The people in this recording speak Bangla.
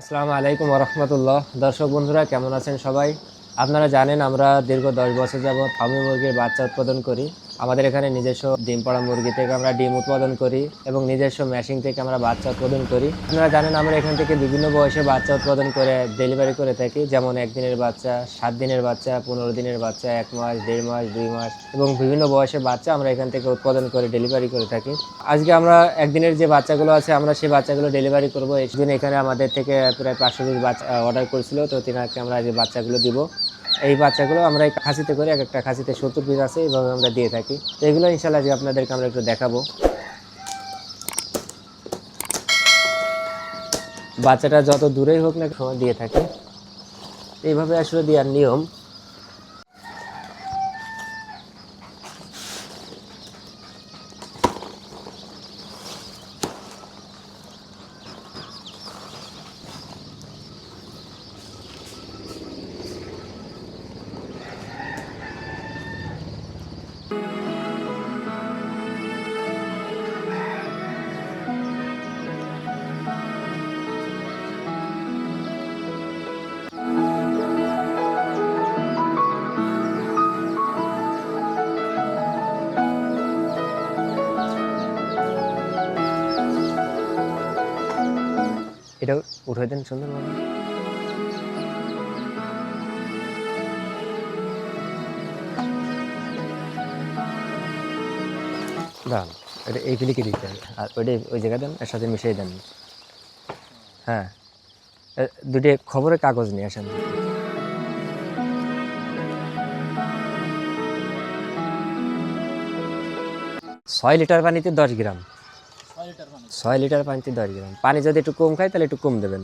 আসসালামু আলাইকুম রহমতুল্লাহ। দর্শক বন্ধুরা কেমন আছেন সবাই? আপনারা জানেন আমরা দীর্ঘ 10 বছর যাবৎ ফার্মি মুরগির বাচ্চা উৎপাদন করি। আমাদের এখানে নিজস্ব ডিম পাড়া মুরগি থেকে আমরা ডিম উৎপাদন করি এবং নিজস্ব মেশিন থেকে আমরা বাচ্চা উৎপাদন করি। আপনারা জানেন আমরা এখান থেকে বিভিন্ন বয়সে বাচ্চা উৎপাদন করে ডেলিভারি করে থাকি, যেমন 1 দিনের বাচ্চা, 7 দিনের বাচ্চা, 15 দিনের বাচ্চা, 1 মাস, 1.5 মাস, 2 মাস এবং বিভিন্ন বয়সের বাচ্চা আমরা এখান থেকে উৎপাদন করে ডেলিভারি করে থাকি। আজকে আমরা 1 দিনের যে বাচ্চাগুলো আছে আমরা সেই বাচ্চাগুলো ডেলিভারি করবো। এই দিন এখানে আমাদের থেকে প্রায় 500 পিস বাচ্চা অর্ডার করেছিল, তো তিনাকে আমরা যে বাচ্চাগুলো দিব, এই বাচ্চাগুলো আমরা এই খাসিতে করে এক একটা খাসিতে 70 পিস আছে, এইভাবে আমরা দিয়ে থাকি। তো এগুলো ইনশাল্লাহ যে আপনাদেরকে আমরা একটু দেখাবো। বাচ্চাটা যত দূরেই হোক না সময় দিয়ে থাকি, এইভাবে আসলে দেওয়ার নিয়ম। এটা উঠাই দেন সুন্দরভাবে। দাঁড়ান, এটা এই ক্লিকে দিতে হবে, আর ওইটা ওই জায়গা দেন, এর সাথে মিশিয়ে দেন। হ্যাঁ, দুটি খবরের কাগজ নিয়ে আসেন। 6 লিটার পানিতে 10 গ্রাম। 6 লিটার পানিতে 10 গ্রাম পানি যদি একটু কম খায় তাহলে একটু কম দেবেন।